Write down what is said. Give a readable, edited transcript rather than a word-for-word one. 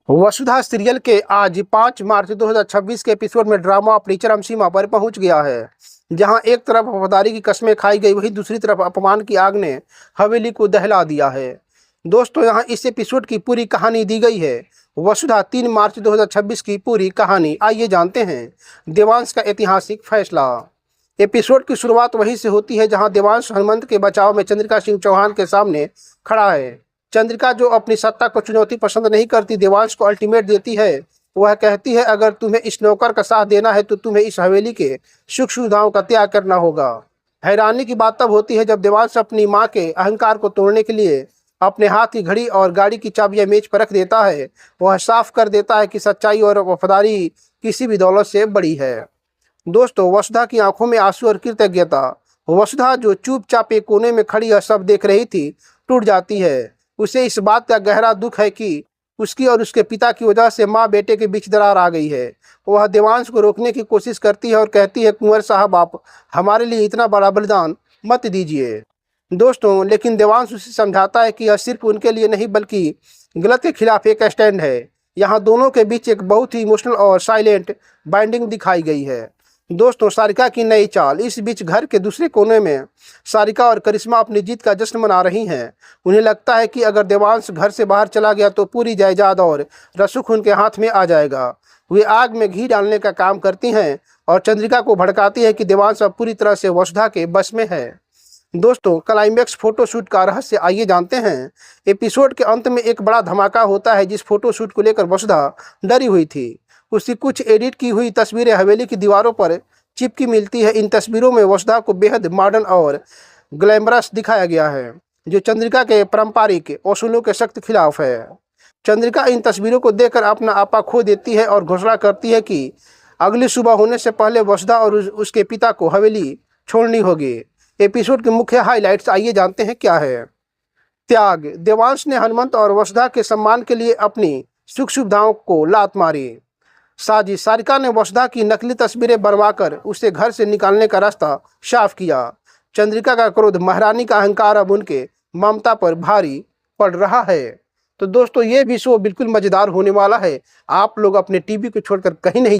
वसुधा serial के आज 5 मार्च 2026 के एपिसोड में ड्रामा अपनी चरम सीमा पर पहुंच गया है। जहां एक तरफ वफादारी की कस्में खाई गई, वहीं दूसरी तरफ अपमान की आग ने हवेली को दहला दिया है। दोस्तों, यहां इस एपिसोड की पूरी कहानी दी गई है। वसुधा 3 मार्च 2026 की पूरी कहानी आइए जानते हैं। देवांश का ऐतिहासिक फैसला। एपिसोड की शुरुआत वहीं से होती है जहां देवांश हनुमंत के बचाव में चंद्रिका सिंह चौहान के सामने खड़ा है। चंद्रिका, जो अपनी सत्ता को चुनौती पसंद नहीं करती, देवांश को अल्टीमेट देती है। वह कहती है, अगर तुम्हें इस नौकर का साथ देना है तो तुम्हें इस हवेली के सुख सुविधाओं का त्याग करना होगा। हैरानी की बात तब होती है जब देवांश अपनी मां के अहंकार को तोड़ने के लिए अपने हाथ की घड़ी और गाड़ी की चाबियां मेज पर रख देता है। वह साफ कर देता है कि सच्चाई और वफादारी किसी भी दौलत से बड़ी है। दोस्तों, वसुधा की आंखों में आंसू और कृतज्ञता। वसुधा, जो चुपचाप एक कोने में खड़ी यह सब देख रही थी, टूट जाती है। उसे इस बात का गहरा दुख है कि उसकी और उसके पिता की वजह से माँ बेटे के बीच दरार आ गई है। वह देवांश को रोकने की कोशिश करती है और कहती है, कुंवर साहब, आप हमारे लिए इतना बड़ा बलिदान मत दीजिए। दोस्तों, लेकिन देवांश उसे समझाता है कि यह सिर्फ उनके लिए नहीं बल्कि गलत के खिलाफ एक स्टैंड है। यहाँ दोनों के बीच एक बहुत ही इमोशनल और साइलेंट बाइंडिंग दिखाई गई है। दोस्तों, सारिका की नई चाल। इस बीच घर के दूसरे कोने में सारिका और करिश्मा अपनी जीत का जश्न मना रही हैं। उन्हें लगता है कि अगर देवांश घर से बाहर चला गया तो पूरी जायदाद और रसूख उनके हाथ में आ जाएगा। वे आग में घी डालने का काम करती हैं और चंद्रिका को भड़काती है कि देवांश अब पूरी तरह से वसुधा के बस में है। दोस्तों, क्लाइमैक्स फोटोशूट का रहस्य आइए जानते हैं। एपिसोड के अंत में एक बड़ा धमाका होता है। जिस फोटोशूट को लेकर वसुधा डरी हुई थी, उसकी कुछ एडिट की हुई तस्वीरें हवेली की दीवारों पर चिपकी मिलती है। इन तस्वीरों में वसुधा को बेहद मॉडर्न और ग्लैमरस दिखाया गया है, जो चंद्रिका के पारंपरिक असूलों के सख्त खिलाफ है। चंद्रिका इन तस्वीरों को देखकर अपना आपा खो देती है और घोषणा करती है कि अगली सुबह होने से पहले वसुधा और उसके पिता को हवेली छोड़नी होगी। एपिसोड के मुख्य हाइलाइट्स आइए जानते हैं क्या है। त्याग। देवांश ने हनुमंत और वसुधा के सम्मान के लिए अपनी सुख सुविधाओं को लात मारी। साजिश। सारिका ने वसुधा की नकली तस्वीरें बनवाकर उसे घर से निकालने का रास्ता साफ किया। चंद्रिका का क्रोध। महारानी का अहंकार अब उनके ममता पर भारी पड़ रहा है। तो दोस्तों, ये भी शो बिल्कुल मज़ेदार होने वाला है। आप लोग अपने टीवी को छोड़कर कहीं नहीं